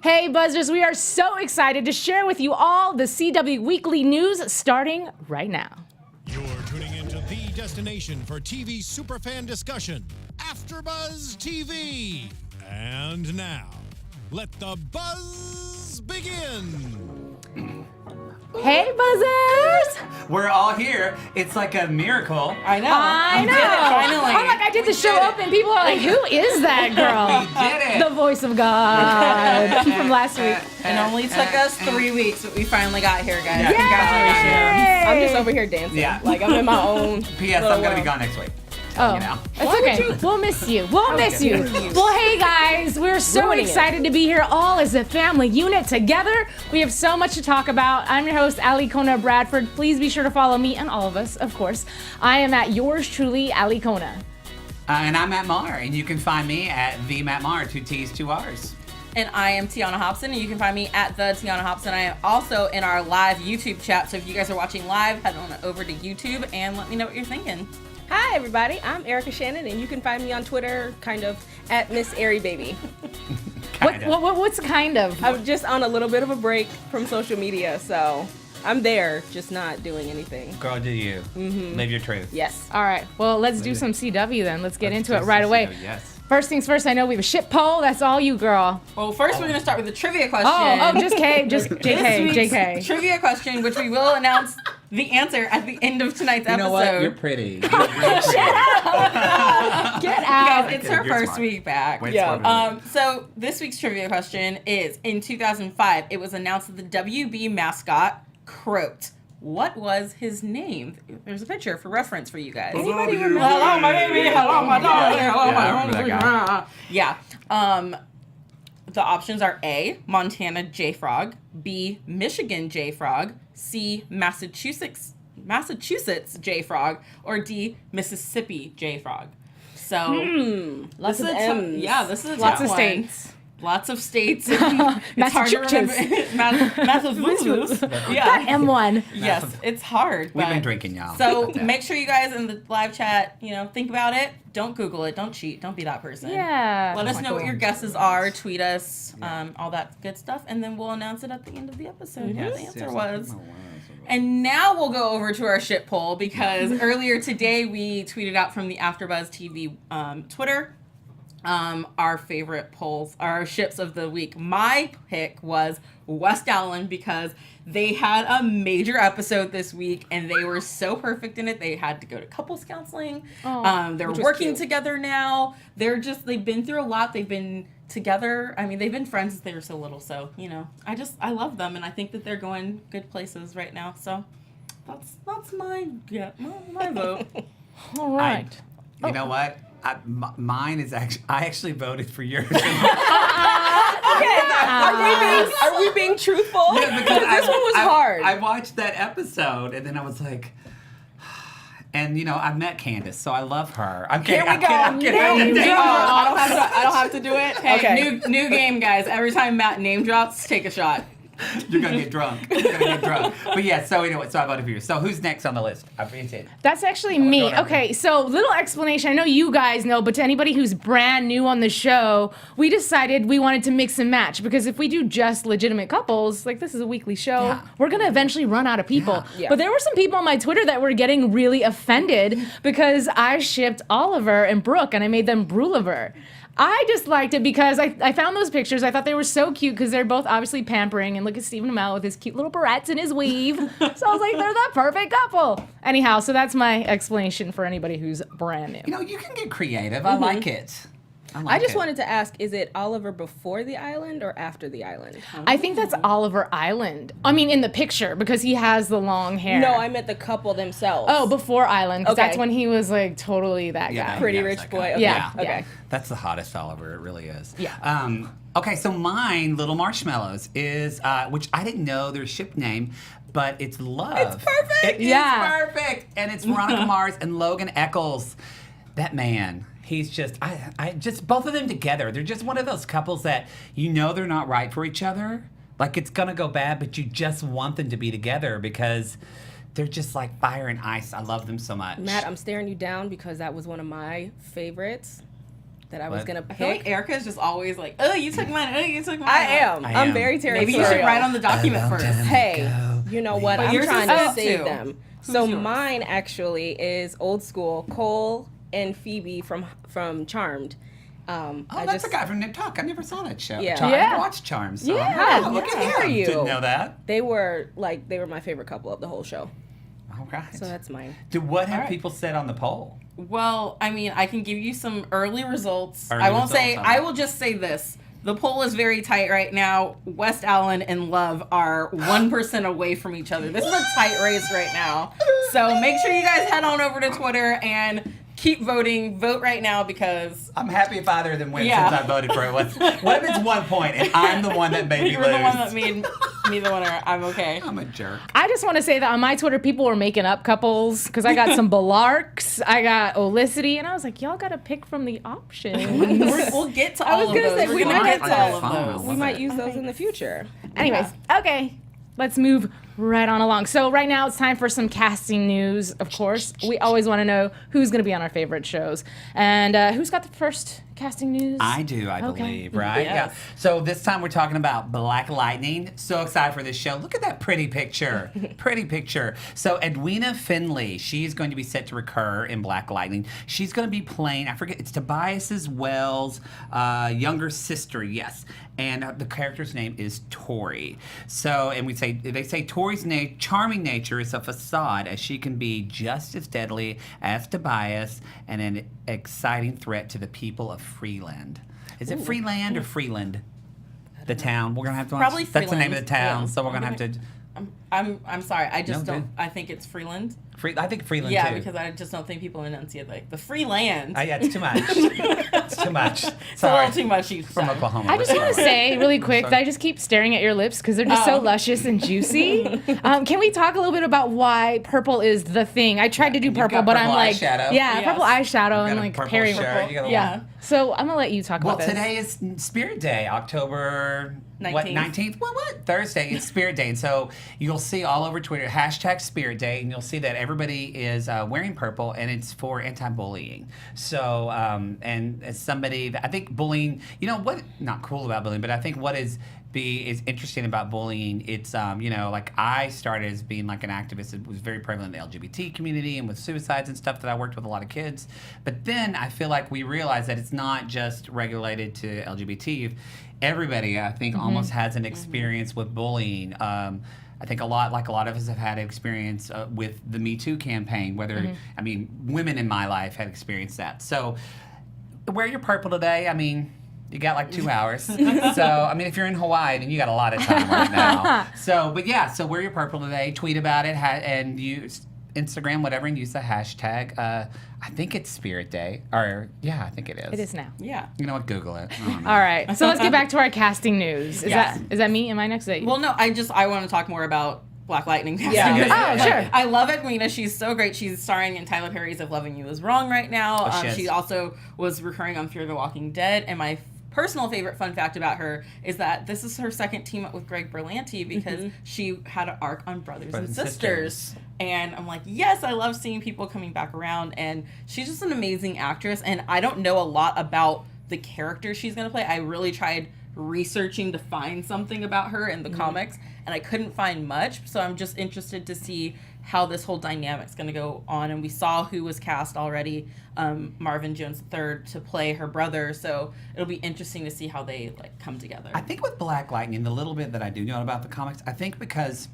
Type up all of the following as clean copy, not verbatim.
Hey Buzzers, we are so excited to share with you all the CW Weekly News starting right now. You're tuning into the destination for TV superfan discussion, Afterbuzz TV. And now, let the buzz begin. Hey Buzzers! We're all here. It's like a miracle. I know. I know. We did it, finally. I'm like, I did the show open. People are like, who is that girl? We did it. The voice of God from last week. It only took us 3 weeks, but we finally got here, guys. Yeah. Congratulations. I'm just over here dancing. Yeah. Like, I'm in my own. P.S. little I'm going to be world. gone next week. Oh, You know. it's okay. We'll miss you. We'll miss you. Well, hey guys, we're so Ruining it. excited to be here all as a family unit together. We have so much to talk about. I'm your host, Alikona Bradford. Please be sure to follow me and all of us, of course. I am at yours truly, Alikona. And I'm Matt Marr, and you can find me at the Matt Marr, 2 T's, 2 R's. And I am Tiona Hobson, and you can find me at the Tiona Hobson. I am also in our live YouTube chat, so if you guys are watching live, head on over to YouTube and let me know what you're thinking. Hi, everybody. I'm Erica Shannon, and you can find me on Twitter, kind of, at Miss Airy Baby. What's kind of? I'm just on a little bit of a break from social media, so I'm there, just not doing anything. Girl, do you. Live your truth. Yes. All right. Well, let's do some CW then. Let's get into it Let's right do away. CW, yes. First things first, I know we have a shit poll. That's all you, girl. Well, first we're going to start with the trivia question. Just JK, This week's JK. trivia question, which we will announce the answer at the end of tonight's You know episode. what? You're pretty. You're really pretty. Get out. Guys, it's her You're first smart. week back. Way Yeah. smarter than me. So this week's trivia question is, in 2005, it was announced that the WB mascot croaked. What was his name? There's a picture for reference for you guys. Anybody remember? Hello, my baby. Hello, my darling. Hello, Yeah, I remember that my Yeah. The options are A, Montana J Frog, B, Michigan J Frog, C, Massachusetts J Frog, or D, Mississippi J Frog. So Lots this of is a M's. this is a Lots tough of one. states. Lots of states. It's hard to remember. Massachusetts. Yeah. M1. Yes, it's hard. We've been but- drinking, y'all. So Yeah. make sure you guys in the live chat, think about it. Don't Google it. Don't cheat. Don't be that person. Yeah. Let us know what your guesses are. Tweet us, all that good stuff, and then we'll announce it at the end of the episode. What the answer was. And now we'll go over to our shit poll because earlier today we tweeted out from the Afterbuzz TV Twitter our favorite polls, our ships of the week. My pick was West Allen because they had a major episode this week and they were so perfect in it. They had to go to couples counseling. They're which was working cute. together now. They've been through a lot. They've been together. I mean, they've been friends since they were so little. So, I love them and I think that they're going good places right now. So that's my vote. All right. You know what? Mine is actually, I actually voted for yours. Are we being truthful? Yeah, because this one was hard. I watched that episode and then I was like, and I met Candace, so I love her. I'm kidding. Here we go. I'm kidding. Name drop. I don't have to do it. Hey, Okay. new game, guys. Every time Matt name drops, take a shot. You're gonna get drunk. But yeah, so anyway, so I voted for you. So who's next on the list? I appreciate it. That's actually me. go down Okay, so little explanation. I know you guys know, but to anybody who's brand new on the show, we decided we wanted to mix and match because if we do just legitimate couples, like this is a weekly show, Yeah. we're gonna eventually run out of people. Yeah. But there were some people on my Twitter that were getting really offended because I shipped Oliver and Brooke and I made them Bruliver. I just liked it because I found those pictures. I thought they were so cute because they're both obviously pampering. And look at Stephen Amell with his cute little barrettes and his weave. So I was like, they're the perfect couple. Anyhow, so that's my explanation for anybody who's brand new. You can get creative. I like it. I just wanted to ask, is it Oliver before the island or after the island? I think that's Oliver Island. I mean, in the picture because he has the long hair. No, I meant the couple themselves. Oh, before Island. 'Cause Okay. that's when he was like totally that guy. Pretty yeah, rich that boy. guy. Okay. Yeah. Okay. That's the hottest Oliver. It really is. Yeah. Okay, so mine, Little Marshmallows, is which I didn't know their ship name, but it's Love. It's perfect. It is Yeah. perfect, and it's Veronica Mars and Logan Echolls. That man. He's just, I just, both of them together. They're just one of those couples that they're not right for each other. Like it's gonna go bad, but you just want them to be together because they're just like fire and ice. I love them so much. Matt, I'm staring you down because that was one of my favorites. that I was What? gonna I feel like pick. Erica is just always like, oh, you took mine. Oh, you took mine. I am. I I'm am. very territorial. Maybe you should write on the document first. Hey, you know what? But I'm yours is trying to up, save too. them. Who's So yours? mine actually is old school. Cole and Phoebe from Charmed. Oh, that's a guy from Nip Tuck. I never saw that show. Yeah. I Yeah. never watched Charms. So Yeah, oh, look yeah. at How are him. you? Didn't know that. They were my favorite couple of the whole show. All right. So that's mine. What have All right. people said on the poll? Well, I mean, I can give you some early results. Early I won't say. results, I will just say this: the poll is very tight right now. West Allen and Love are 1% away from each other. This is a tight race right now. So make sure you guys head on over to Twitter and keep voting. Vote right now because I'm happy if either of them win Yeah. since I voted for it. What if it's 1 point and I'm the one that made me you're lose? the one that made me the winner. I'm okay. I'm a jerk. I just want to say that on my Twitter, people were making up couples because I got some Balarks, I got Olicity, and I was like, y'all got to pick from the options. We'll get to all was of gonna those. say, We're we gonna might get get to to- all of Fine. those. We might use those in the future. Anyways, okay, let's move right on along. So right now it's time for some casting news, of course. We always want to know who's going to be on our favorite shows. And who's got the first casting news? I do, I Okay. believe, right? Yes. Yeah. So this time we're talking about Black Lightning. So excited for this show. Look at that pretty picture. Pretty picture. So Edwina Finley, she's going to be set to recur in Black Lightning. She's going to be playing, I forget, it's Tobias Wells' younger sister, yes. And the character's name is Tori. So, and they say Tori's charming nature is a facade, as she can be just as deadly as Tobias and an exciting threat to the people of Freeland. Is it Freeland or Freeland? The town. We're gonna have to. Probably That's the name of the Freeland. town. Yeah. So we're gonna have to. I'm sorry. I just No, don't. good. I think it's Freeland. I think Freeland Yeah, too. because I just don't think people enunciate like the free land. Yeah, it's too much. It's too much. It's a little Sorry. too much each From time. Oklahoma. I just want to say really quick that I just keep staring at your lips because they're just so Oh. luscious and juicy. Can we talk a little bit about why purple is the thing? I tried to do You've purple, got but I'm purple like, eyeshadow. yeah, Yes. purple eyeshadow got and a like purple Perry shirt. purple. You got a Yeah. little- So I'm gonna let you talk Well, about this. today is Spirit Day, October 19th? What? Thursday. It's Spirit Day. And so you'll see all over Twitter, #Spirit Day, and you'll see that everybody is wearing purple, and it's for anti-bullying. So, and as somebody, that I think bullying, you know, what, not cool about bullying, but I think what is interesting about bullying, it's, you know, like I started as being like an activist. It was very prevalent in the LGBT community and with suicides and stuff that I worked with a lot of kids. But then I feel like we realized that it's not just regulated to LGBT. Everybody, I think, almost has an experience with bullying. I think a lot of us have had experience with the Me Too campaign, whether, I mean, women in my life had experienced that. So wear your purple today. I mean, you got like 2 hours. So, I mean, if you're in Hawaii, then you got a lot of time right now. So, but yeah, so wear your purple today. Tweet about it and use Instagram, whatever, and use the hashtag. I think it's Spirit Day. Or, yeah, I think it is. It is now. Yeah. You know what? Google it. I don't know. All right, so let's get back to our casting news. Yes. Is that me? Am I next? Well, no. I want to talk more about Black Lightning. Yeah. Oh, sure. I love Edwina. She's so great. She's starring in Tyler Perry's "If Loving You Is Wrong" right now. Oh, she is. She also was recurring on Fear the Walking Dead. And my personal favorite fun fact about her is that this is her second team up with Greg Berlanti because she had an arc on Brothers and Sisters. And I'm like, yes, I love seeing people coming back around. And she's just an amazing actress. And I don't know a lot about the character she's going to play. I really tried researching to find something about her in the comics, and I couldn't find much. So I'm just interested to see how this whole dynamic's going to go on. And we saw who was cast already, Marvin Jones III, to play her brother. So it'll be interesting to see how they like come together. I think with Black Lightning, the little bit that I do know about the comics, I think because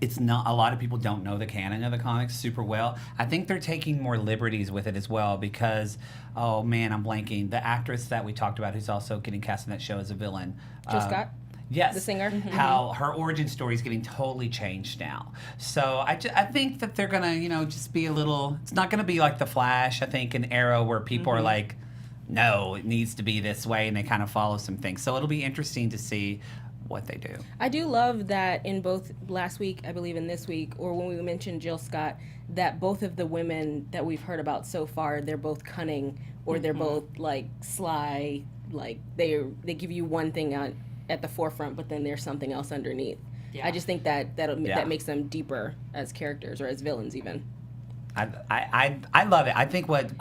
it's not, a lot of people don't know the canon of the comics super well. I think they're taking more liberties with it as well because, oh man, I'm blanking. The actress that we talked about who's also getting cast in that show as a villain. Jill Scott? Yes. The singer? How her origin story is getting totally changed now. So I think that they're going to, you know, just be a little, it's not going to be like The Flash, I think, an era where people are like, no, it needs to be this way, and they kind of follow some things. So it'll be interesting to see what they do. I do love that in both last week, I believe, and this week, or when we mentioned Jill Scott, that both of the women that we've heard about so far, they're both cunning, or they're both like sly, like they give you one thing at the forefront, but then there's something else underneath. Yeah. I just think that makes them deeper as characters or as villains even. I love it. I think what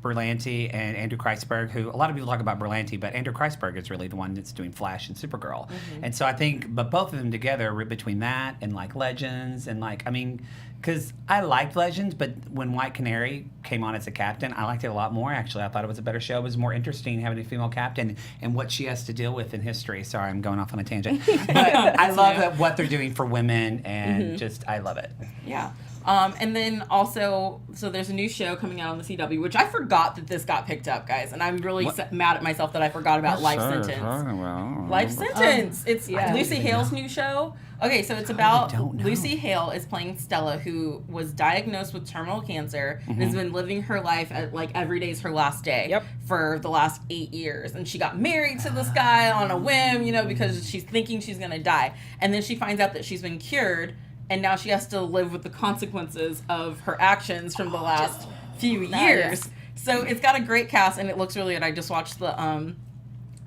Berlanti and Andrew Kreisberg, who a lot of people talk about Berlanti, but Andrew Kreisberg is really the one that's doing Flash and Supergirl. And so I think, but both of them together, between that and like Legends and like, I mean, because I liked Legends, but when White Canary came on as a captain, I liked it a lot more, actually. I thought it was a better show. It was more interesting having a female captain and what she has to deal with in history. Sorry, I'm going off on a tangent. But I love what they're doing for women, and just, I love it. Yeah. And then also, so there's a new show coming out on the CW, which I forgot that this got picked up, guys. And I'm really mad at myself that I forgot about Life Sentence. Life Sentence. It's Lucy Hale's new show. Okay, so it's about Lucy Hale is playing Stella, who was diagnosed with terminal cancer and has been living her life at like every day is her last day for the last 8 years. And she got married to this guy on a whim, you know, because she's thinking she's going to die. And then she finds out that she's been cured. And now she has to live with the consequences of her actions from the last few years. So it's got a great cast, and it looks really good. I just watched the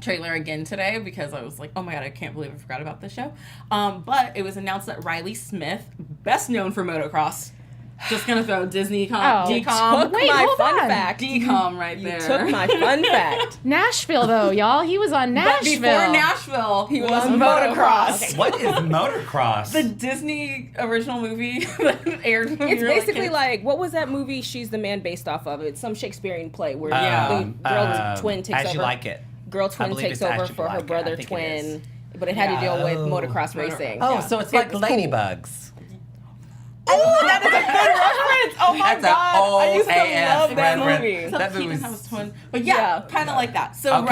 trailer again today because I was like, oh my God, I can't believe I forgot about this show. But it was announced that Riley Smith, best known for motocross, just gonna throw DCOM right there. You took my fun fact. Nashville, though, y'all. He was on Nashville. But before Nashville, he was on motocross. Okay. What is motocross? The Disney original movie that aired when It's we were basically kids. like, what was that movie She's the Man based off of? It's some Shakespearean play where the girl twin takes As over. You Like It. Girl twin takes over for her brother twin, but it had to deal with motocross racing. Oh, so it's like Ladybugs. Oh, that is a good reference. Oh my God. I used to love that movie. That movie Keaton was House twin. But yeah, kind of like that. So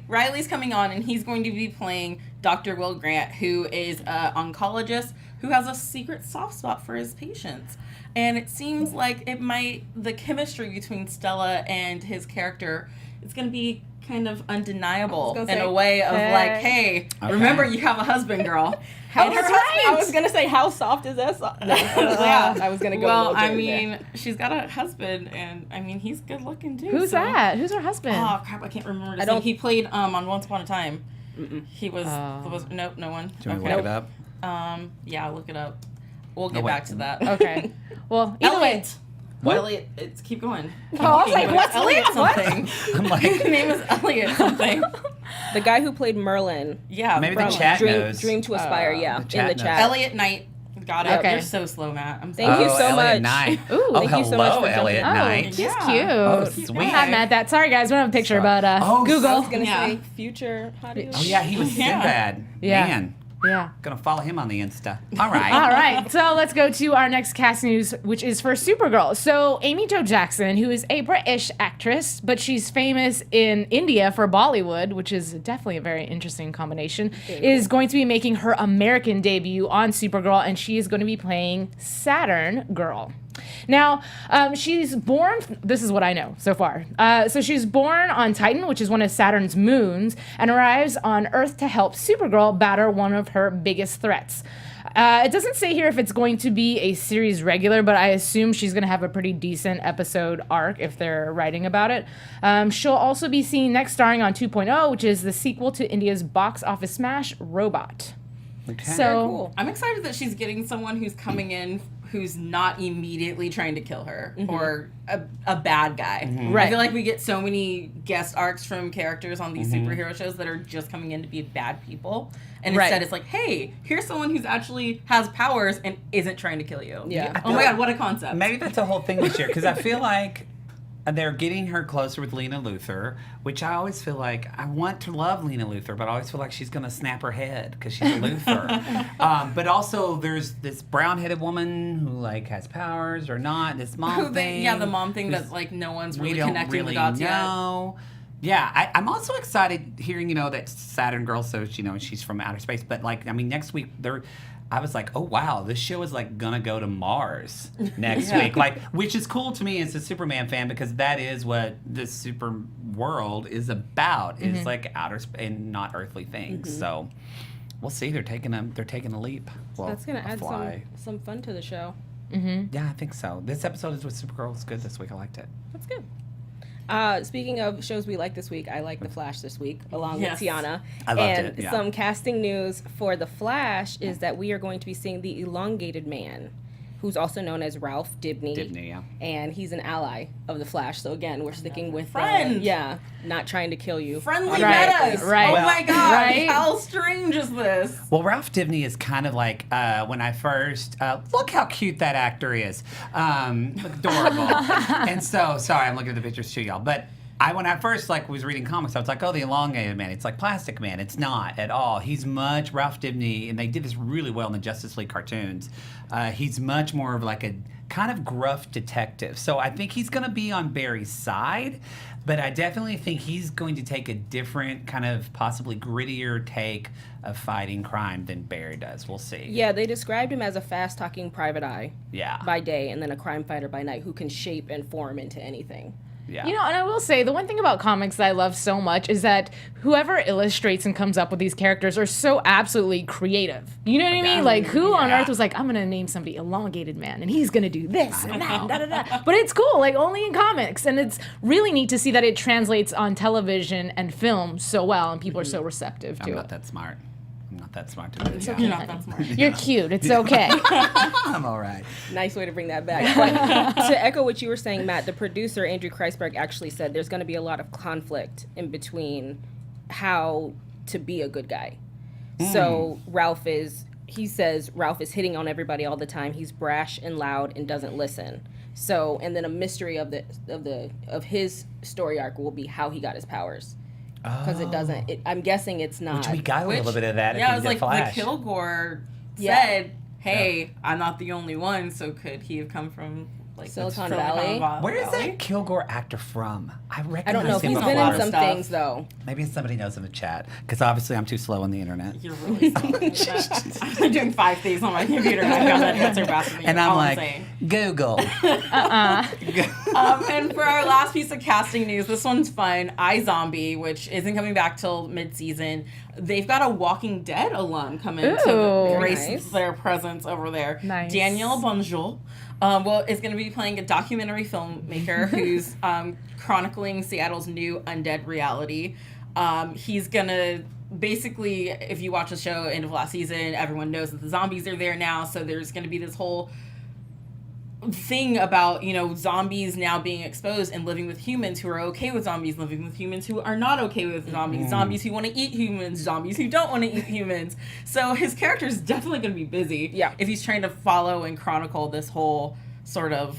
Riley's coming on, and he's going to be playing Dr. Will Grant, who is an oncologist who has a secret soft spot for his patients. And it seems like the chemistry between Stella and his character is going to be kind of undeniable in a way of like, hey, remember you have a husband, girl. I was gonna say, how soft is that? No, I was gonna go. Well, I mean, she's got a husband, and I mean, he's good looking too. Who's that? Who's her husband? Oh crap, I can't remember. His name. He played on Once Upon a Time. He was nope, no one. Do you want to look it up? Yeah, look it up. We'll get back to that. Okay. Well, either way. What? Elliot, keep going. I was like, what's Elliot something? I'm like, His name is Elliot something. The guy who played Merlin. Yeah, maybe the chat knows. Dream to Aspire. In the chat. Elliot Knight. Got it. Okay. You're so slow, Matt. I'm Thank you so Elliot much. Knight. Ooh, thank you so much for Elliot jumping Knight. He's Yeah. cute. Oh, sweet. Hi, Matt. That. Sorry, guys. We don't have a picture, but Google. I was gonna Yeah. say future Hottie. Oh yeah, he was Sinbad. Yeah. Man, Yeah. gonna follow him on the Insta. All right. All right, so let's go to our next cast news, which is for Supergirl. So Amy Jo Jackson, who is a British actress, but she's famous in India for Bollywood, which is definitely a very interesting combination, is going to be making her American debut on Supergirl, and she is going to be playing Saturn Girl. Now, she's born, this is what I know so far. So she's born on Titan, which is one of Saturn's moons, and arrives on Earth to help Supergirl batter one of her biggest threats. It doesn't say here if it's going to be a series regular, but I assume she's going to have a pretty decent episode arc if they're writing about it. She'll also be seen next starring on 2.0, which is the sequel to India's box office smash, Robot. Okay. So Cool. I'm excited that she's getting someone who's coming in who's not immediately trying to kill her or a bad guy. Right. I feel like we get so many guest arcs from characters on these superhero shows that are just coming in to be bad people. And Right. instead it's like, hey, here's someone who's actually has powers and isn't trying to kill you. Yeah. Oh my God, what a concept. Maybe that's a whole thing this year, because I feel like they're getting her closer with Lena Luthor, which I always feel like I want to love Lena Luthor, but I always feel like she's going to snap her head because she's a Luthor. But also there's this brown-headed woman who like has powers or not, this mom thing. Yeah, the mom thing Who's- that like no one's we really don't connecting really the dots know. Yeah, I'm also excited hearing, that Saturn Girl, so, she's from outer space. But, next week, I was like, oh, wow, this show is, gonna go to Mars next week. Which is cool to me as a Superman fan, because that is what the super world is about, is, outer space and not earthly things. So, we'll see. They're taking a leap. Well, That's gonna a add fly. some fun to the show. Yeah, I think so. This episode is with Supergirl. It's good this week. I liked it. That's good. Speaking of shows we like this week, I like The Flash this week, along Yes. with Tiana. I loved and it, yeah. some casting news for The Flash is that we are going to be seeing the elongated man who's also known as Ralph Dibny. Dibny, yeah. And he's an ally of the Flash. So again, we're sticking with Friend. not trying to kill you. Friendly Right, metas. right. Oh my god. Right. How strange is this? Well, Ralph Dibny is kind of like when I first look how cute that actor is, adorable. And so sorry, I'm looking at the pictures too, y'all. But when I first was reading comics, I was like, oh, the elongated man. It's like Plastic Man. It's not at all. He's much Ralph Dibny, and they did this really well in the Justice League cartoons. He's much more of like a kind of gruff detective. So I think he's going to be on Barry's side, but I definitely think he's going to take a different kind of possibly grittier take of fighting crime than Barry does. We'll see. Yeah, they described him as a fast-talking private eye Yeah. by day and then a crime fighter by night who can shape and form into anything. Yeah. You know, and I will say, the one thing about comics that I love so much is that whoever illustrates and comes up with these characters are so absolutely creative. You know what I mean? Like, who on earth was like, I'm going to name somebody Elongated Man, and he's going to do this and that, and da-da-da. But it's cool, like, only in comics. And it's really neat to see that it translates on television and film so well, and people are so receptive to I'm it. not that smart. I'm not that smart to do it. You're not that smart. You're cute. It's okay. I'm all right. Nice way to bring that back. But to echo what you were saying, Matt, the producer, Andrew Kreisberg, actually said there's going to be a lot of conflict in between how to be a good guy. So he says Ralph is hitting on everybody all the time. He's brash and loud and doesn't listen. So, and then a mystery of his story arc will be how he got his powers. Because it doesn't, I'm guessing it's not. Which we got a little bit of that. Yeah, it at was the like Flash. the Kilgore Yeah. said, "Hey, I'm not the only one." So could he have come from like Silicon Valley? Where is that Kilgore actor from? I recognize I don't know. him He's from been a lot in of some stuff. things, though. Maybe somebody knows in the chat, because obviously I'm too slow on the internet. You're really I'm doing 5 things on my computer and I've got that answer back to me. And I'm all like, saying. Google. And for our last piece of casting news, this one's fun. iZombie, which isn't coming back till mid-season, they've got a Walking Dead alum come in Ooh. to grace Nice. their presence over there. Nice. Daniel Bonjour. Is going to be playing a documentary filmmaker who's chronicling Seattle's new undead reality. He's going to basically, if you watch the show end of last season, everyone knows that the zombies are there now. So there's going to be this whole thing about, zombies now being exposed and living with humans who are okay with zombies, living with humans who are not okay with zombies, zombies who want to eat humans, zombies who don't want to eat humans. So his character is definitely going to be busy if he's trying to follow and chronicle this whole sort of,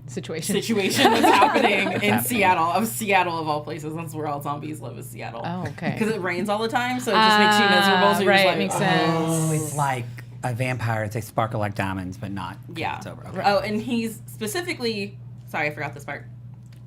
Situation that's happening in Seattle of all places. That's where all zombies live, is Seattle. Oh, okay. Because it rains all the time, so it just makes you miserable. So you're right, just like, makes "Oh." sense. It's like vampires. They sparkle like diamonds, but not. Yeah. It's over. Okay. Oh, and he's specifically, sorry, I forgot this part.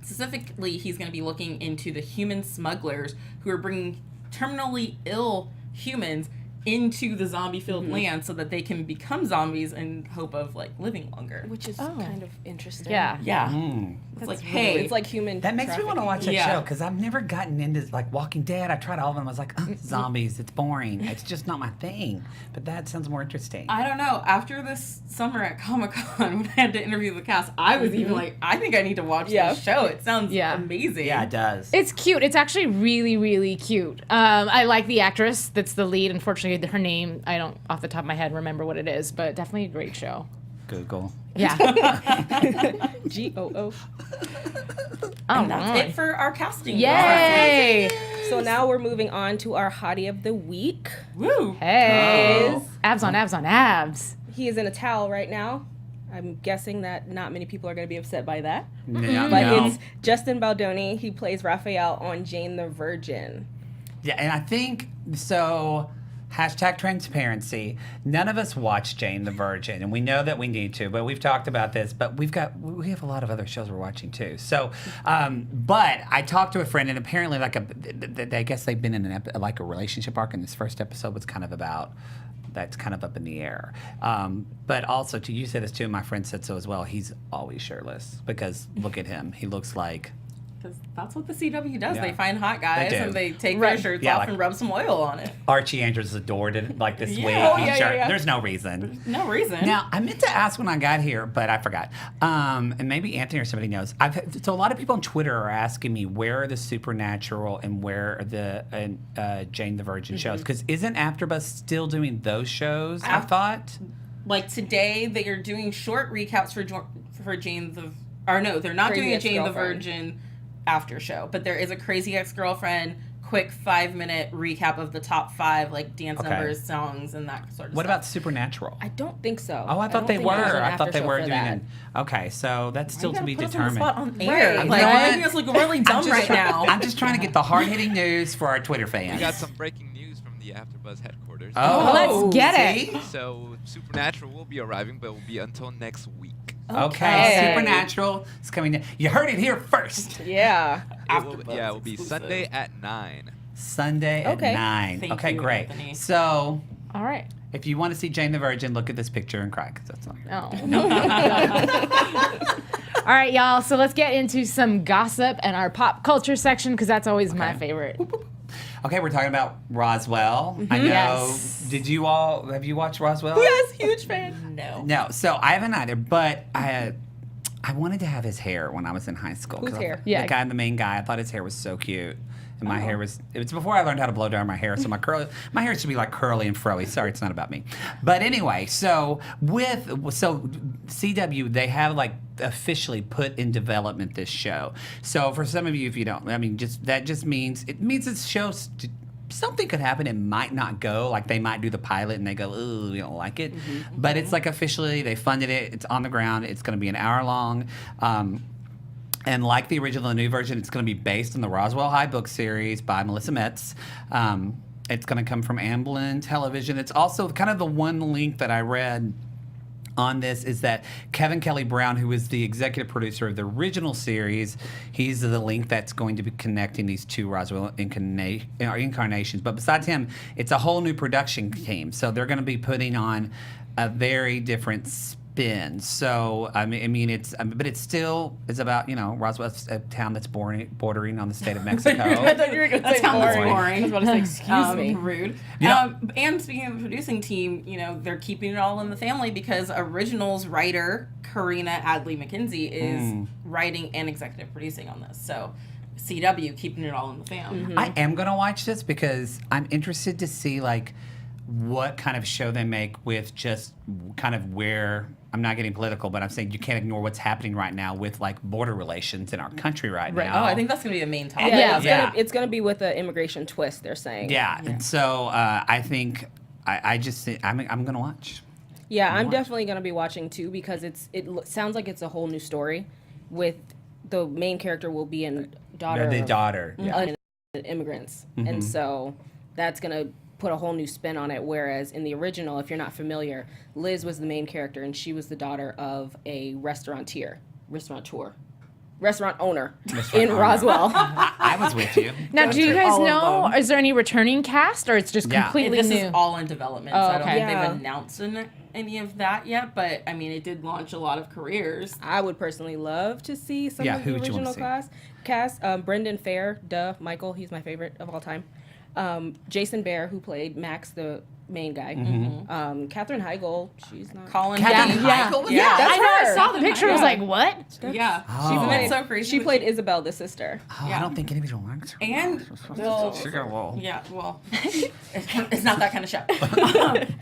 Specifically, he's going to be looking into the human smugglers who are bringing terminally ill humans into the zombie-filled land so that they can become zombies in hope of living longer. Which is kind of interesting. Yeah. Yeah. Mm. It's like, Really- hey, it's like human. That makes me want to watch that Yeah. show, because I've never gotten into Walking Dead. I tried all of them. I was like, zombies. It's boring. It's just not my thing. But that sounds more interesting. I don't know. After this summer at Comic-Con, when I had to interview the cast, I was even like, I think I need to watch this show. It sounds amazing. Yeah, it does. It's cute. It's actually really, really cute. I like the actress that's the lead. Unfortunately, her name, I don't, off the top of my head, remember what it is, but definitely a great show. Google. Yeah. GOO. And that's it for our casting. Yay! So now we're moving on to our hottie of the week. Woo! Hey! Oh. Abs on abs on abs. He is in a towel right now. I'm guessing that not many people are going to be upset by that. No, But no. it's Justin Baldoni. He plays Raphael on Jane the Virgin. Yeah, and I think so. Hashtag transparency. None of us watch Jane the Virgin, and we know that we need to, but we've talked about this, but we have a lot of other shows we're watching too. So, but I talked to a friend, and apparently I guess they've been in a relationship arc, and this first episode was kind of about, that's kind of up in the air. But also, you said this too, my friend said so as well, he's always shirtless, because look at him. He looks like... Because that's what the CW does. Yeah. They find hot guys They do. and they take Right. their shirts Yeah, off like- and rub some oil on it. Archie Andrews adored it this week. Oh, He's yeah, shirt- yeah. There's no reason. No reason. Now, I meant to ask when I got here, but I forgot. And maybe Anthony or somebody knows. So a lot of people on Twitter are asking me where are the Supernatural and where are the Jane the Virgin shows? Because isn't AfterBuzz still doing those shows? I thought. like today they are doing short recaps for Jane the, or no, they're not doing a Jane the Virgin after show, but there is a Crazy Ex-Girlfriend quick 5-minute recap of the top 5 like dance numbers, songs, and that sort of What stuff. about Supernatural? I don't think so. Oh, I thought they don't were. think there's an I thought they after were show for doing that. it. Okay, so that's still to be Put us on the determined. spot on air. Right. Like, You know you're what? making us look really dumb right now. I'm just trying to get the hard-hitting news for our Twitter fans. We got some breaking news from the AfterBuzz headquarters. Oh, Let's get see? it. So Supernatural will be arriving, but it will be until next week. Okay, Supernatural is coming in. You heard it here first. Yeah. It will be Sunday at 9. Sunday at 9. Thank okay, you, great. Anthony. So, All right. if you want to see Jane the Virgin, look at this picture and cry, because that's all. Oh. All right, y'all. So let's get into some gossip and our pop culture section, because that's always my favorite. Okay, we're talking about Roswell. I know. Yes. Have you watched Roswell? Yes, huge fan. No, so I haven't either, but I wanted to have his hair when I was in high school. Whose 'cause hair? Yeah. The guy, the main guy, I thought his hair was so cute. And my hair was, it was before I learned how to blow dry my hair, so my hair should be like curly and froey. Sorry, it's not about me. But anyway, so CW, they have like officially put in development this show. So for some of you, if you don't, I mean, that just means this show's, something could happen. It might not go. Like they might do the pilot and they go, ooh, we don't like it. But it's like officially, they funded it. It's on the ground. It's going to be an hour long. And like the original and new version, it's going to be based on the Roswell High book series by Melissa Metz. It's going to come from Amblin Television. It's also kind of the one link that I read on this is that Kevin Kelly Brown, who is the executive producer of the original series, he's the link that's going to be connecting these two Roswell incarnations. But besides him, it's a whole new production team. So they're going to be putting on a very different spin. So I mean, it's about Roswell's a town that's bordering on the state of Mexico. I thought you were going to say sounds boring. boring. I was about to say, excuse me. Rude. You know- And speaking of the producing team, they're keeping it all in the family because Originals writer Karina Adley McKenzie is writing and executive producing on this. So CW keeping it all in the fam. I am going to watch this because I'm interested to see like what kind of show they make with just kind of where, I'm not getting political, but I'm saying you can't ignore what's happening right now with like border relations in our country right now. Oh, I think that's going to be a main topic. Yeah, it's gonna be with an immigration twist, they're saying. Yeah, and so I think I'm going to watch. Yeah, I'm definitely gonna be watching too because it sounds like it's a whole new story. With the main character will be a daughter. The of daughter. Yeah. immigrants, and so that's gonna put a whole new spin on it. Whereas in the original, if you're not familiar, Liz was the main character, and she was the daughter of a restaurant owner in Roswell. I was with you. Now, do you guys all of know, them. is there any returning cast, or it's just completely This new? is all in development, Oh, so I don't okay. think Yeah. they've announced any of that yet. But I mean, it did launch a lot of careers. I would personally love to see some of who the would you wanna original see? cast. Brendan Fair, Michael, he's my favorite of all time. Jason Bear, who played Max, the main guy. Katherine Heigl, she's not. Colin Katherine Dean. Heigl was- Yeah. That's I know. I her. saw the picture. I was Yeah. like, what? Yeah. Oh. She's in it so crazy. She played Isabel, the sister. Oh, I don't think anybody likes her. And Well, yeah, well, it's not that kind of show.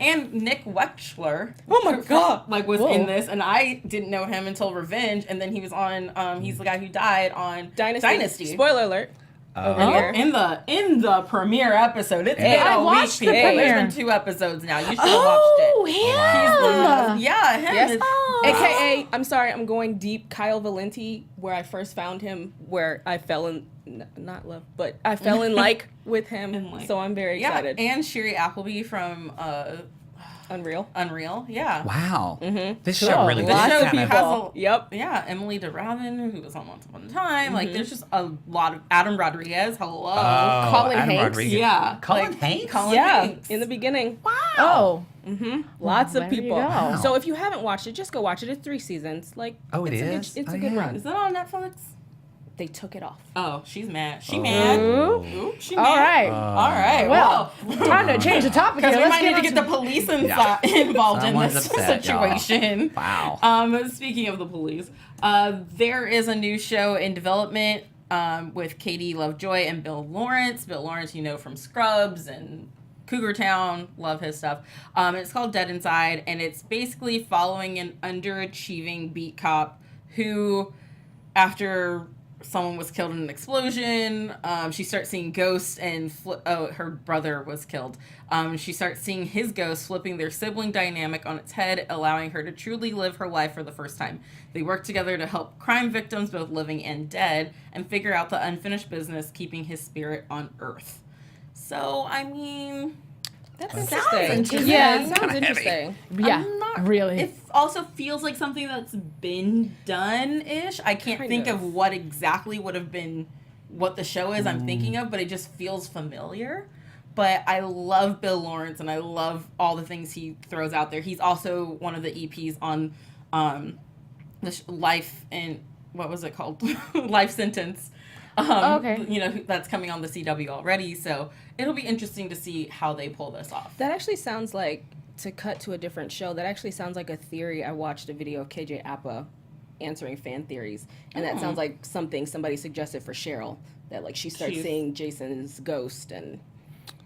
And Nick Wechsler. Oh my God. Like was Whoa. in this, and I didn't know him until Revenge, and then he was on. He's the guy who died on Dynasty. Spoiler alert. Over Oh. here. In the premiere episode. It's Hey, been I a watched week, the people. premiere. There's been 2 episodes now. You should have Oh, watched it. him. Yeah, him. Yes. It's- AKA, I'm sorry, I'm going deep. Kyle Valenti, where I first found him, where I fell in, not love, but I fell in like with him. In like. So I'm very Yeah, excited. and Sherry Appleby from Unreal. Unreal. Yeah. wow. This Cool. show really This does show kind of. has Yep. Yeah, Emily DeRavin, who was on Once Upon a Time. Like, there's just a lot of Adam Rodriguez. Hello. Oh, Colin Adam Hanks? Rodriguez. Yeah. Colin like, Hanks? Colin Yeah, Hanks. in the beginning. Oh. Lots There of you people. go. So if you haven't watched it, just go watch it. It's 3 seasons. Like, Oh, it it's a good- is? it's Oh, a good yeah. run. Is that on Netflix? They took it off. Oh, she's mad. She mad. Ooh. Ooh, she mad. All right. All right. Well, time to change the topic here. Because we Let's might need to on get the police involved in Someone's this upset, y'all. situation. Wow. Speaking of the police, there is a new show in development with Katie Lovejoy and Bill Lawrence. Bill Lawrence, you know, from Scrubs and Cougar Town, love his stuff. It's called Dead Inside, and it's basically following an underachieving beat cop who, after someone was killed in an explosion, she starts seeing ghosts and her brother was killed. She starts seeing his ghost flipping their sibling dynamic on its head, allowing her to truly live her life for the first time. They work together to help crime victims, both living and dead, and figure out the unfinished business keeping his spirit on Earth. So, I mean, That's sounds interesting. Yeah, it sounds interesting. Yeah, I'm not really. It also feels like something that's been done-ish. I can't Kind think of. of what exactly would have been what the show is I'm thinking of, but it just feels familiar. But I love Bill Lawrence, and I love all the things he throws out there. He's also one of the EPs on Life and what was it called? Life Sentence. Okay. You know, that's coming on the CW already, so it'll be interesting to see how they pull this off. That actually sounds like, to cut to a different show, that actually sounds like a theory. I watched a video of KJ Apa answering fan theories, and that sounds like something somebody suggested for Cheryl, that like she starts seeing Jason's ghost. And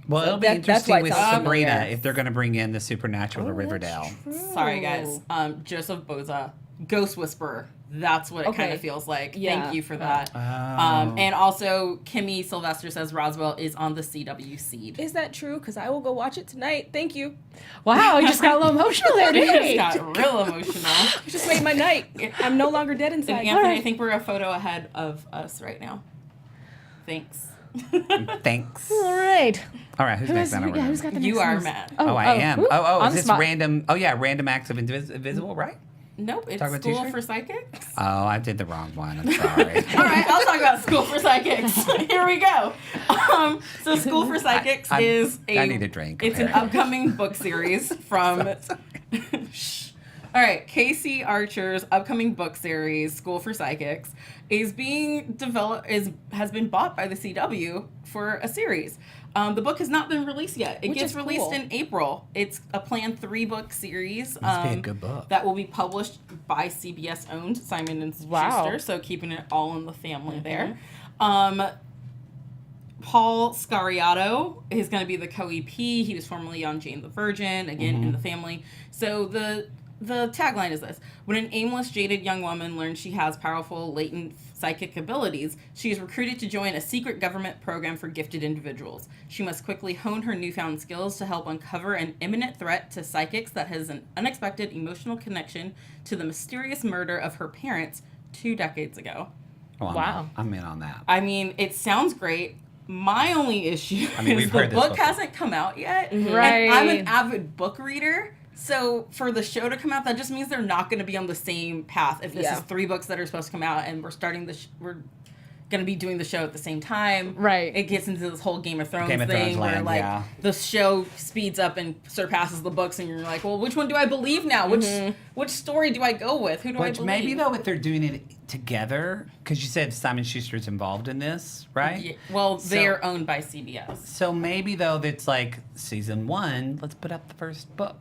Well, So it'll be that's why interesting it with sounds Sabrina familiar. if they're going to bring in the supernatural to Riverdale. Sorry, guys. Joseph Boza, Ghost Whisperer. That's what it kind Okay. of feels like. Yeah. Thank you for that. Oh. And also, Kimmy Sylvester says Roswell is on the CW seed. is that true? Because I will go watch it tonight. Thank you. Wow, you just got a little emotional there, It didn't just you? got real emotional. You just made my night. I'm no longer dead And inside. Anthony, I think we're a photo ahead of us right now. Thanks. Thanks. All right. All right, who's next? I don't remember. Who's got the next You are news? Matt. Oh, I am. who? Oh, On is the this spot. random? Oh, yeah, random acts of invisible, right? Nope, it's Talk about School t-shirt? for Psychics. Oh, I did the wrong one. I'm sorry. All right, I'll talk about School for Psychics. Here we go. So School for Psychics I need a drink. It's an apparently. upcoming book series from. Shh. All right, Casey Archer's upcoming book series, School for Psychics, is being developed. Has been bought by the CW for a series. The book has not been released yet. It Which gets is released cool. in April. It's a planned 3-book series. Must be a good book. That will be published by CBS owned Simon and Wow. Schuster. So keeping it all in the family there. Paul Scariato is going to be the co-EP. He was formerly on Jane the Virgin, again in the family. So the tagline is this: when an aimless, jaded young woman learns she has powerful, latent psychic abilities, she is recruited to join a secret government program for gifted individuals. She must quickly hone her newfound skills to help uncover an imminent threat to psychics that has an unexpected emotional connection to the mysterious murder of her parents 2 decades ago. Oh, Wow. I'm in on that. I mean, it sounds great. My only issue mean, is we've the heard this book before. hasn't come out yet. Right. And I'm an avid book reader. So for the show to come out, that just means they're not going to be on the same path. If this Yeah. is 3 books that are supposed to come out and we're starting we're going to be doing the show at the same time. Right. It gets into this whole Game of Thrones Game of thing Thrones where land, like yeah. the show speeds up and surpasses the books and you're like, well, which one do I believe now? Which story do I go with? Who do I Which believe? maybe though, if they're doing it together, because you said Simon Schuster's involved in this, right? Yeah, well, So- they're owned by CBS. So maybe though, that's like season 1. Let's put up the first book.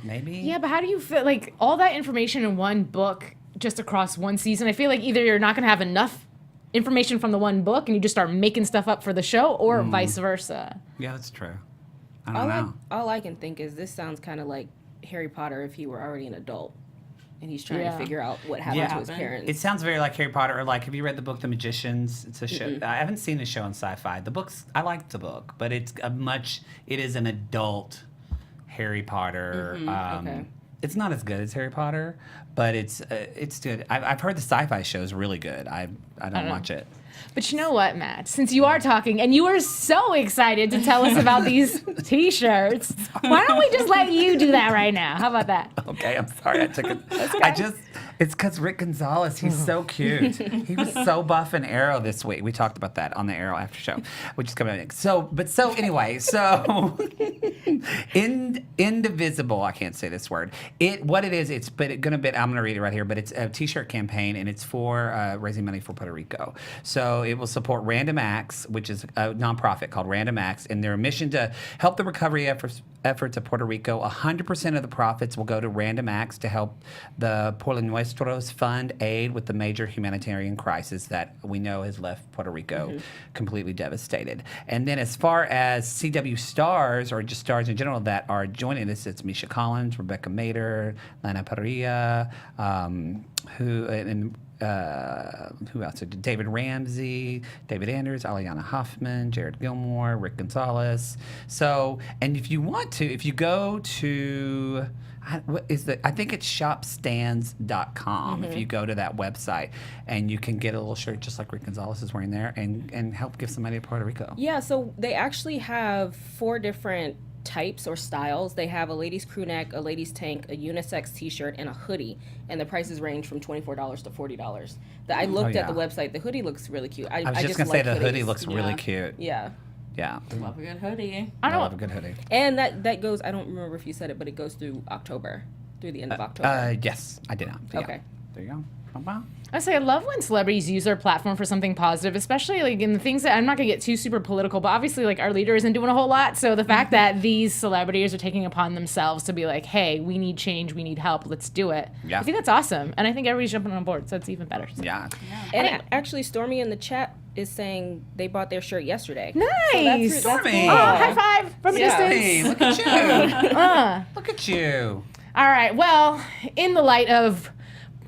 Maybe. Yeah, but how do you feel like all that information in one book just across one season? I feel like either you're not going to have enough information from the one book and you just start making stuff up for the show, or vice versa. Yeah, that's true. I don't know. All I can think is this sounds kind of like Harry Potter if he were already an adult and he's trying Yeah. to figure out what happened to his parents. It sounds very like Harry Potter, or like, have you read the book The Magicians? It's a show. I haven't seen the show on Sci-Fi. The books, I liked the book, but it is an adult Harry Potter. Okay. It's not as good as Harry Potter, but it's good. I've heard the Sci-Fi show is really good. I don't watch it. But you know what, Matt? Since you are talking and you are so excited to tell us about these t-shirts, why don't we just let you do that right now? How about that? Okay, I'm sorry. I took it. It's because Rick Gonzalez, he's so cute. He was so buff in Arrow this week. We talked about that on the Arrow after show, which is coming up. So Indivisible, I can't say this word. I'm going to read it right here, but it's a t-shirt campaign, and it's for raising money for Puerto Rico. So it will support Random Acts, which is a nonprofit called Random Acts, and their mission to help the recovery efforts efforts of Puerto Rico. 100% of the profits will go to random acts to help the Por los Nuestros fund aid with the major humanitarian crisis that we know has left Puerto Rico completely devastated. And then as far as CW stars, or just stars in general, that are joining this, it's Misha Collins, Rebecca Mader, Lana Parrilla, who else? David Ramsey, David Anders, Aliana Hoffman, Jared Gilmore, Rick Gonzalez. So, and if you want to, if you go to, I think it's shopstands.com. If you go to that website, and you can get a little shirt just like Rick Gonzalez is wearing there, and help give some money to Puerto Rico. Yeah, so they actually have 4 different types or styles. They have a ladies crew neck, a ladies tank, a unisex t-shirt, and a hoodie, and the prices range from $24 to $40. I looked at the website. The hoodie looks really cute. I was just gonna say the hoodie looks really cute. Yeah. Yeah. Love a good hoodie. I love a good hoodie. And that goes, I don't remember if you said it, but it goes through October, through the end of October. Yes, I did not. Okay. There you go. Bye-bye. I say I love when celebrities use their platform for something positive, especially like in the things that I'm not gonna get too super political, but obviously like our leader isn't doing a whole lot. So the fact that these celebrities are taking upon themselves to be like, hey, we need change, we need help, let's do it. Yeah. I think that's awesome, and I think everybody's jumping on board, so it's even better. So. Yeah. And actually, Stormy in the chat is saying they bought their shirt yesterday. Nice. Stormy. Oh, high five from a distance. Hey, look at you. Look at you. All right. Well, in the light of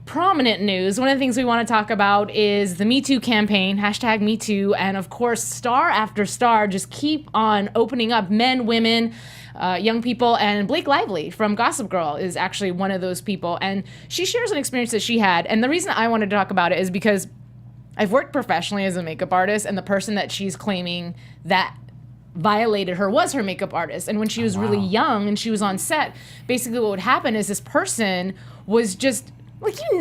prominent news, one of the things we want to talk about is the Me Too campaign, #MeToo, and of course, star after star just keep on opening up, men, women, young people, and Blake Lively from Gossip Girl is actually one of those people, and she shares an experience that she had, and the reason I wanted to talk about it is because I've worked professionally as a makeup artist, and the person that she's claiming that violated her was her makeup artist, and when she was really young and she was on set, basically what would happen is this person was just like you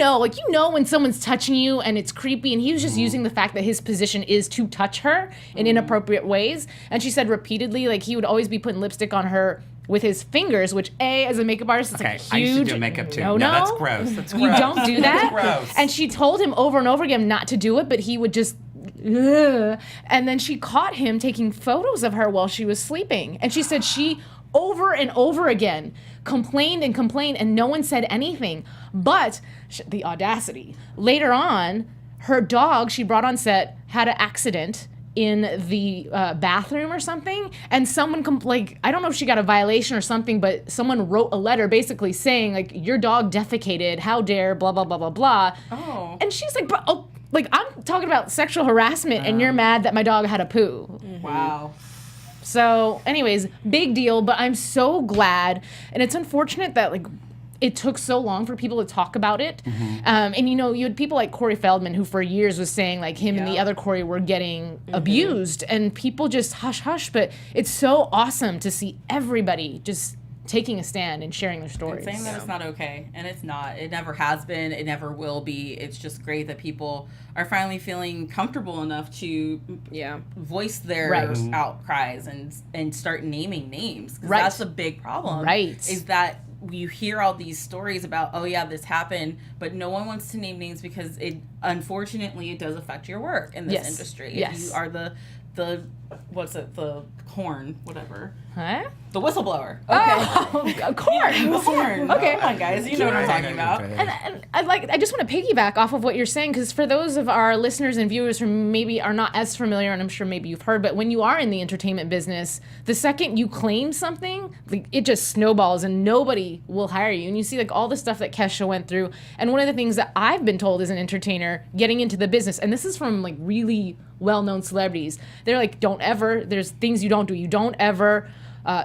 know when someone's touching you and it's creepy, and he was just using the fact that his position is to touch her in inappropriate ways. And she said repeatedly, like, he would always be putting lipstick on her with his fingers, which as a makeup artist, it's like a huge I used to do makeup too. no, that's gross. That's gross. You don't do that. Gross. And she told him over and over again not to do it, but he would just ugh. And then she caught him taking photos of her while she was sleeping, and she said she over and over again complained and no one said anything. But the audacity. Later on, her dog she brought on set had an accident in the bathroom or something, and someone I don't know if she got a violation or something, but someone wrote a letter basically saying, like, your dog defecated, how dare, blah, blah, blah, blah, blah. Oh. And she's like, like, I'm talking about sexual harassment, and you're mad that my dog had a poo. Wow. So, anyways, big deal, but I'm so glad, and it's unfortunate that, like, it took so long for people to talk about it. And, you know, you had people like Corey Feldman, who for years was saying, like, him and the other Corey were getting abused, and people just hush, but it's so awesome to see everybody just taking a stand and sharing their stories. And saying that it's not okay, and it's not. It never has been. It never will be. It's just great that people are finally feeling comfortable enough to voice their outcries and start naming names. 'Cause that's a big problem. Right. Is that you hear all these stories about, oh yeah, this happened, but no one wants to name names because unfortunately it does affect your work in this industry. If you are the horn, whatever. Huh? The whistleblower. Okay. Oh, corn. The horn. Okay. Come on, guys. You know what I'm talking about. And I just want to piggyback off of what you're saying, because for those of our listeners and viewers who maybe are not as familiar, and I'm sure maybe you've heard, but when you are in the entertainment business, the second you claim something, like, it just snowballs and nobody will hire you. And you see, like, all the stuff that Kesha went through. And one of the things that I've been told as an entertainer getting into the business, and this is from, like, really well-known celebrities, they're like, there's things you don't do. You don't ever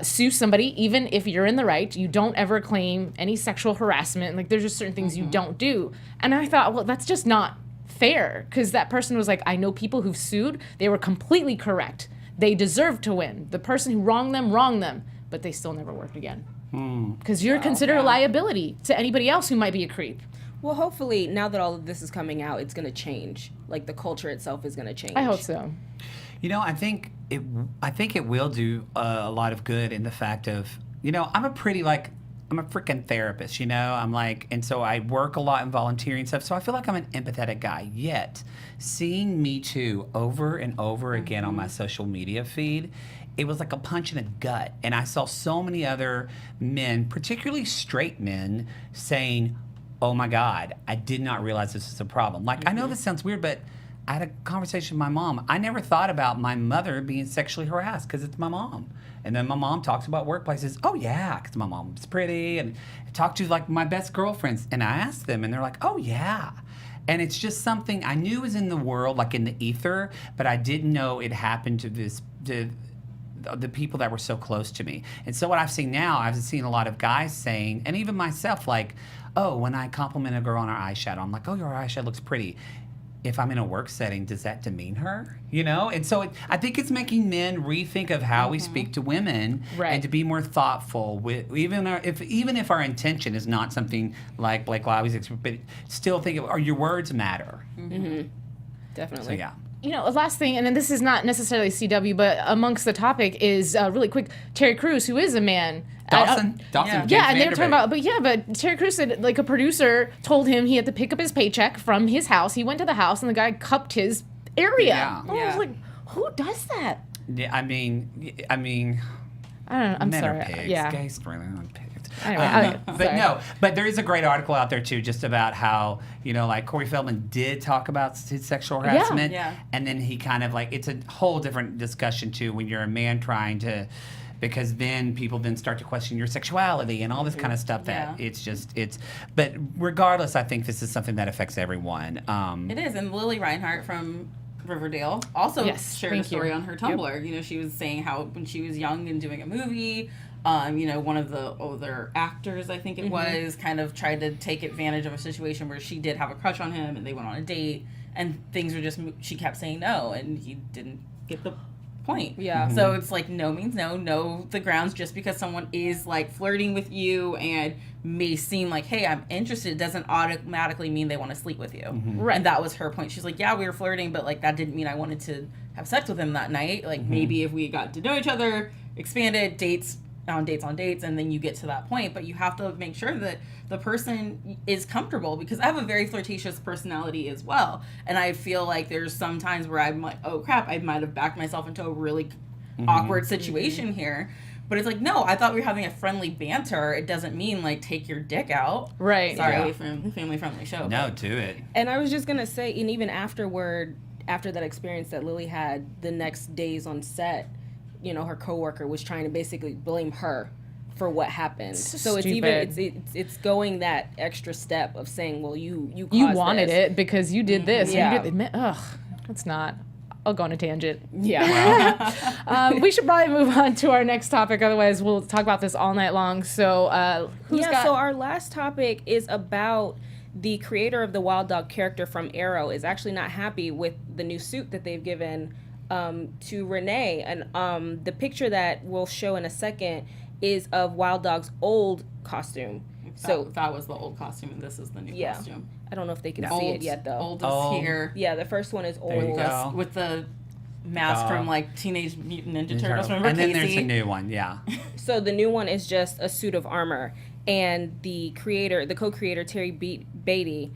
sue somebody, even if you're in the right. You don't ever claim any sexual harassment. Like, there's just certain things you don't do. And I thought, well, that's just not fair, because that person was like, I know people who've sued. They were completely correct. They deserve to win. The person who wronged them, but they still never worked again. Because you're considered a liability to anybody else who might be a creep. Well, hopefully, now that all of this is coming out, it's going to change. Like, the culture itself is going to change. I hope so. You know, I think it will do a lot of good in the fact of, you know, I'm a freaking therapist, you know? I'm like, and so I work a lot in volunteering stuff, so I feel like I'm an empathetic guy. Yet, seeing Me Too over and over again on my social media feed, it was like a punch in the gut. And I saw so many other men, particularly straight men, saying, oh my God, I did not realize this was a problem. Like, I know this sounds weird, but I had a conversation with my mom. I never thought about my mother being sexually harassed because it's my mom. And then my mom talks about workplaces. Oh yeah, because my mom's pretty. And I talked to like my best girlfriends, and I asked them, and they're like, oh yeah. And it's just something I knew was in the world, like in the ether, but I didn't know it happened to the people that were so close to me. And so what I've seen now, I've seen a lot of guys saying, and even myself, like, oh, when I compliment a girl on her eyeshadow, I'm like, oh, your eyeshadow looks pretty. If I'm in a work setting, does that demean her? You know? And so I think it's making men rethink of how we speak to women, and to be more thoughtful with even if our intention is not something like Blake Lively's, but still think of, or your words matter. Definitely. So yeah. You know, last thing, and then this is not necessarily CW, but amongst the topic is really quick. Terry Crews, who is a man. Dawson. Yeah, James and they were talking Vanderbeek. about, but Terry Crews said, like, a producer told him he had to pick up his paycheck from his house. He went to the house, and the guy cupped his area. Yeah. And I was like, who does that? Yeah, I mean, I don't know. I'm men sorry. are pigs. Yeah. Gays really aren't pigs. Anyway, But sorry. no, but there is a great article out there too, just about how, you know, like Corey Feldman did talk about his sexual harassment, Yeah. and then he kind of like, it's a whole different discussion too when you're a man trying to, because then people then start to question your sexuality and all this kind of stuff that but regardless, I think this is something that affects everyone. It is, and Lily Reinhart from Riverdale also shared a thank story you. on her Tumblr. You know, she was saying how when she was young and doing a movie, you know, one of the older actors, I think it was, kind of tried to take advantage of a situation where she did have a crush on him and they went on a date and things were just, she kept saying no and he didn't get the point. Yeah. So it's like no means no. Know the grounds. Just because someone is like flirting with you and may seem like, hey, I'm interested, doesn't automatically mean they want to sleep with you. Right. And that was her point. She's like, yeah, we were flirting, but like that didn't mean I wanted to have sex with him that night. Like maybe if we got to know each other, expanded dates, and then you get to that point. But you have to make sure that the person is comfortable, because I have a very flirtatious personality as well. And I feel like there's some times where I'm like, oh crap, I might have backed myself into a really awkward situation here. But it's like, no, I thought we were having a friendly banter. It doesn't mean like take your dick out. Right. Sorry, family friendly show. No, do it. And I was just gonna say, and even after that experience that Lily had, the next days on set, you know, her coworker was trying to basically blame her for what happened. So it's even it's going that extra step of saying, well, you wanted it because you did this. Yeah. You did, ugh, that's not. I'll go on a tangent. Yeah. We should probably move on to our next topic. Otherwise, we'll talk about this all night long. So, So our last topic is about the creator of the Wild Dog character from Arrow is actually not happy with the new suit that they've given to Renee. And the picture that we'll show in a second is of Wild Dog's old costume. So that was the old costume, and this is the new costume. I don't know if they can see it yet, though. Old is here. Yeah, the first one is old. There you go. With the mask from like Teenage Mutant Ninja Turtles. Remember and then Casey? there's a new one, yeah. So the new one is just a suit of armor. And the co-creator, Terry Beatty,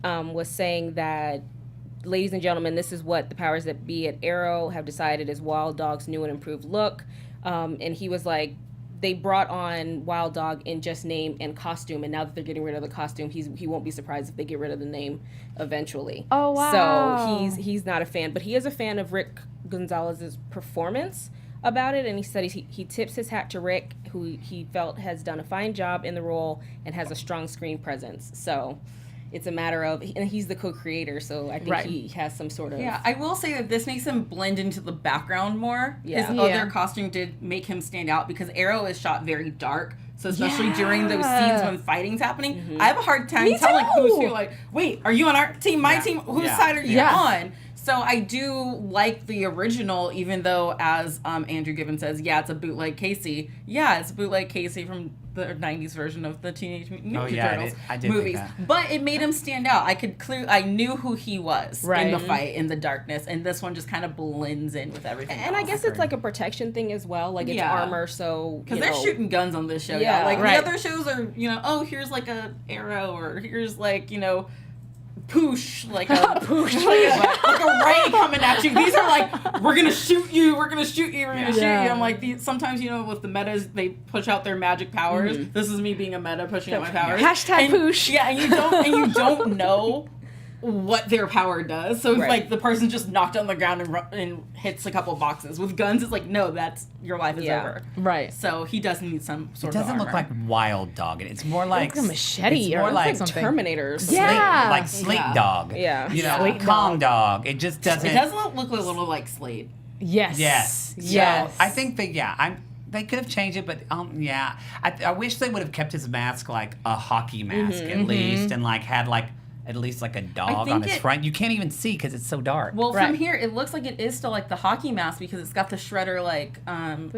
was saying that, ladies and gentlemen, this is what the powers that be at Arrow have decided is Wild Dog's new and improved look. And he was like, they brought on Wild Dog in just name and costume, and now that they're getting rid of the costume, he won't be surprised if they get rid of the name eventually. Oh, wow. So he's not a fan, but he is a fan of Rick Gonzalez's performance about it, and he said he tips his hat to Rick, who he felt has done a fine job in the role and has a strong screen presence. So it's a matter of, and he's the co-creator, so I think he has some sort of... Yeah, I will say that this makes him blend into the background more. Yeah. His other costume did make him stand out because Arrow is shot very dark. So especially during those scenes when fighting's happening, I have a hard time telling who's who. Like, wait, are you on our team, my team? Whose side are you on? So I do like the original, even though, as Andrew Gibbons says, it's a bootleg Casey. Yeah, it's a bootleg Casey from the 90s version of the Teenage Mutant Ninja Turtles I did movies. think that. But it made him stand out. I knew who he was in the fight, in the darkness, and this one just kind of blends in with everything And else. I guess it's like a protection thing as well. Like, it's armor, so... Because they're shooting guns on this show. Yeah. Like, Right. the other shows are, oh, here's like a arrow, or here's like, poosh, like a poosh, like a ray coming at you. These are like, we're gonna shoot you, we're gonna shoot you, we're gonna shoot you. I'm like, sometimes, you know, with the metas, they push out their magic powers. This is me being a meta pushing out my powers. Hashtag and, poosh. Yeah, and you don't know what their power does. So if, like, the person just knocked on the ground and hits a couple boxes. With guns, it's like, no, that's your life is over. Right. So he does need some sort of It doesn't look like Wild Dog. It's more like a machete It's or more like something. Terminators. Yeah. like Sleep Dog. Yeah. You know, Sleep Calm Dog. It just doesn't. It does look a little like Slade. Yes. Yes. Yes. So I think that they could have changed it, but I wish they would have kept his mask like a hockey mask at least, and like had like at least like a dog on his front. You can't even see because it's so dark. Well, from here, it looks like it is still like the hockey mask because it's got the shredder like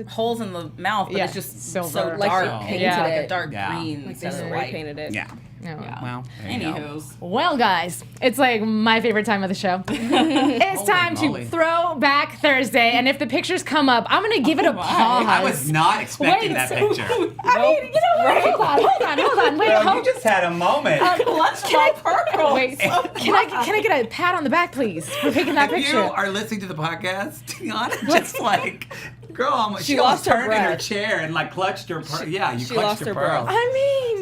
holes in the mouth, but it's just silver. so Like dark, they painted painted like a it. dark Yeah. green They instead of spray white. painted it. Yeah. Yeah. Well, there you go. Anywho's. Well, guys, it's like my favorite time of the show. It's time moly. to Throwback Thursday, and if the pictures come up, I'm gonna give it a pause. I was not expecting Wait, that so- picture. I mean, you know what? Hold on. Wait, Girl, hold you just had a moment. Clutch my pearls. Wait, can I get a pat on the back, please, for picking that If picture? you are listening to the podcast, Tiana just like, girl, she lost almost her turned in her breath. chair and like clutched her pearl. Yeah, you She clutched lost her her pearl. breath.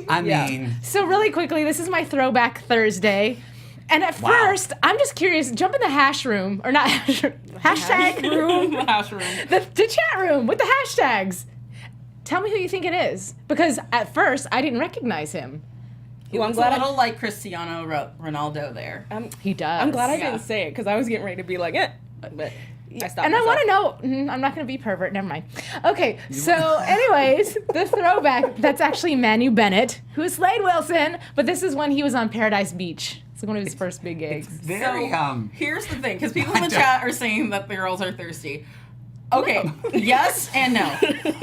I mean, So really quickly, this is my Throwback Thursday. And at first, I'm just curious, jump in the hash room, or not hash room, hashtag room, House room. the chat room with the hashtags. Tell me who you think it is. Because at first, I didn't recognize him. Well, I'm It's glad a little like Cristiano Ronaldo there. He does. I'm glad I Yeah. didn't say it because I was getting ready to be like, but I stopped. And I myself. want to know, I'm not going to be pervert, never mind. Okay, so anyways, the throwback, that's actually Manu Bennett, who is Slade Wilson, but this is when he was on Paradise Beach. It's one of his first big gigs. very Here's the thing, because people in the chat are saying that the girls are thirsty. Okay, yes and no.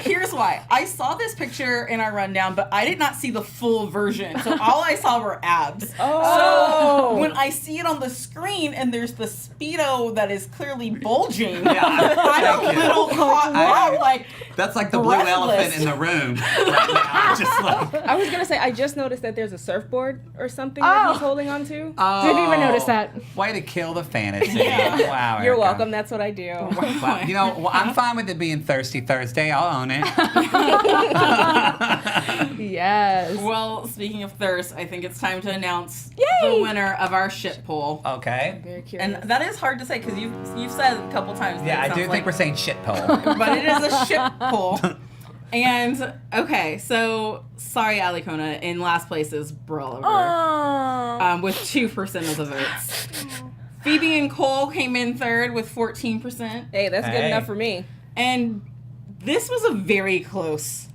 Here's why. I saw this picture in our rundown, but I did not see the full version. So all I saw were abs. Oh. So when I see it on the screen and there's the Speedo that is clearly bulging, I'm a little caught off, like, That's like the blue Breathless. elephant in the room right now. Just like, I was gonna say I just noticed that there's a surfboard or something Oh. that he's holding on to. Didn't even notice that. Way to kill the fantasy. Wow. You're Erica. welcome. That's what I do. Wow. You know, well, I'm fine with it being Thirsty Thursday. I'll own it. Yes. well, speaking of thirst, I think it's time to announce Yay! the winner of our shit poll. Okay. Very curious. And that is hard to say because you've said a couple times. Yeah, that it I do sounds think we're like, saying shit pole. but it is a shit poll. And okay, so sorry, Alikona. In last place is Brawlover with 2% of the votes. Phoebe and Cole came in third with 14%, Hey, that's good Hey. enough for me. and this was a very close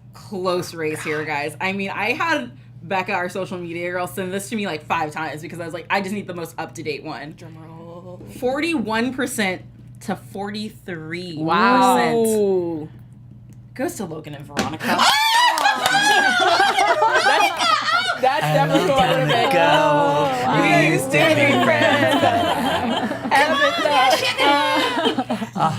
race here, guys. I mean, I had Becca, our social media girl, send this to me like 5 times because I was like, I just need the most up to date one. Drumroll. 41% to 43%. Wow. Goes to Logan and Veronica. That's definitely what I would have Go. We used to be friends.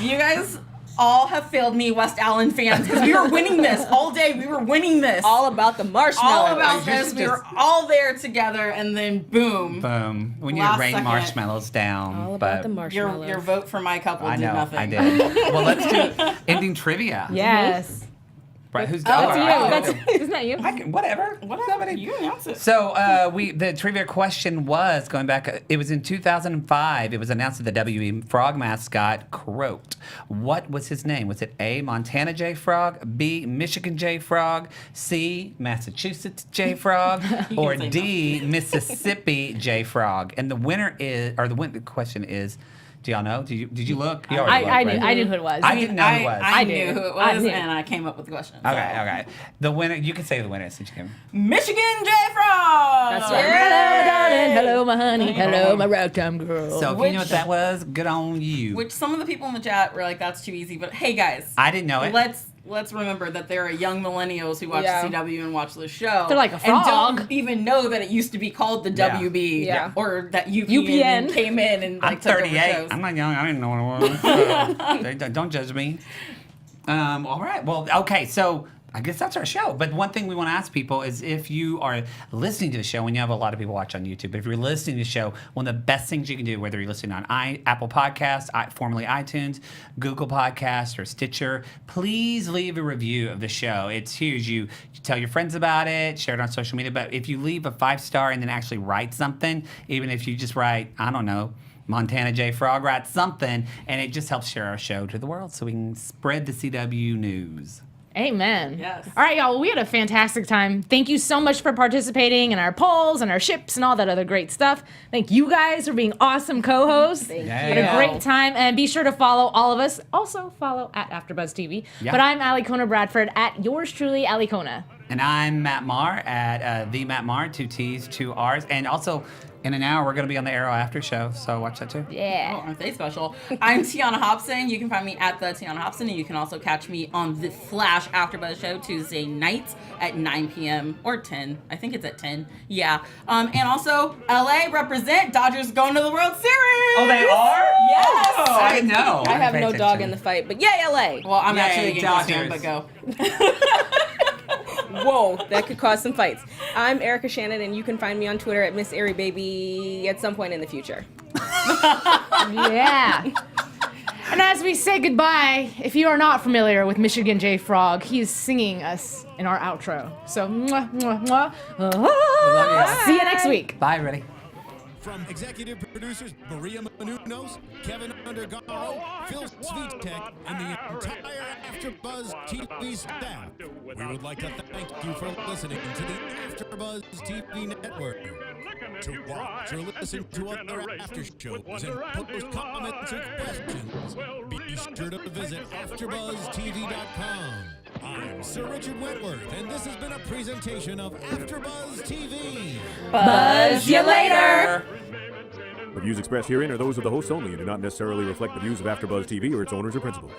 You guys all have failed me, West Allen fans, because we were winning this all day. We were winning this. all about the marshmallows. All about You this. should We were just- all there together, and then boom. Boom. We need Last to rain second. marshmallows down. All but about the marshmallows. Your vote for my couple I did know, nothing. I did. Well, let's do ending trivia. Yes. Right, who's That's oh, you. I- That's, isn't that you? I can, whatever. Whatever. You announce it. So the trivia question was going back. It was in 2005. It was announced that the WB Frog mascot croaked. What was his name? Was it A. Montana J Frog, B. Michigan J Frog, C. Massachusetts J Frog, or say D. Mississippi J Frog? And the winner is, or the question is. Do y'all know? Did you look? You already I looked, knew. right? I knew who it was. I didn't know who it was. I did. knew who it I was, knew. and I came up with the question. Okay. The winner. You can say the winner since you came. Michigan J Frog. That's right. Hello, darling. Hello, my honey. Hello, my ragtime girl. So if you know what that was, good on you. Which some of the people in the chat were like, "That's too easy." But hey, guys, I didn't know it. let's remember that there are young millennials who watch Yeah. the CW and watch the show. They're like a and frog. don't even know that it used to be called the Yeah. WB, Yeah. or that UPN. UPN came in and I'm like took over 38. shows. I'm not young. I didn't know what it was. So, don't judge me. All right. Well, okay. So I guess that's our show. But one thing we want to ask people is if you are listening to the show, and you have a lot of people watch on YouTube, but if you're listening to the show, one of the best things you can do, whether you're listening on Apple Podcasts, formerly iTunes, Google Podcasts, or Stitcher, please leave a review of the show. It's huge. You tell your friends about it, share it on social media. But if you leave a 5-star and then actually write something, even if you just write, I don't know, Montana J. Frog writes something, and it just helps share our show to the world so we can spread the CW news. Amen. Yes. All right, y'all. We had a fantastic time. Thank you so much for participating in our polls and our ships and all that other great stuff. Thank you guys for being awesome co-hosts. Thank Had a great time. And be sure to follow all of us. Also follow at Afterbuzz TV. Yeah. But I'm Alikona Bradford at yours truly, Alikona. And I'm Matt Marr at the Matt Marr, 2 T's, 2 R's. And also, in an hour, we're going to be on the Arrow After Show, so watch that too. Yeah. Oh, aren't they special? I'm Tiona Hobson. You can find me at the Tiona Hobson, and you can also catch me on the Flash Afterbuzz show Tuesday nights at 9 p.m. or 10. I think it's at 10. Yeah. And also, LA represent. Dodgers going to the World Series. Oh, they are? Yes. Oh, I didn't know. I have Pay no dog attention. in the fight, but yay, LA! Well, I'm Yay, actually a Yankees fan, Dodgers. but go. Whoa, that could cause some fights. I'm Erica Shannon, and you can find me on Twitter at Miss Airy Baby at some point in the future. Yeah. And as we say goodbye, if you are not familiar with Michigan J. Frog, he is singing us in our outro. So, mwah, mwah, mwah. See you next week. Bye, everybody. From executive producers Maria Menounos, Kevin Undergaro, Phil Svitek, and the entire AfterBuzz TV staff, we would like to thank you for listening to the AfterBuzz TV network. To watch or listen to other after shows and post comments or questions, be sure to visit AfterBuzzTV.com. I'm Sir Richard Wentworth, and this has been a presentation of AfterBuzz TV. Buzz you later. The views expressed herein are those of the hosts only and do not necessarily reflect the views of AfterBuzz TV or its owners or principals.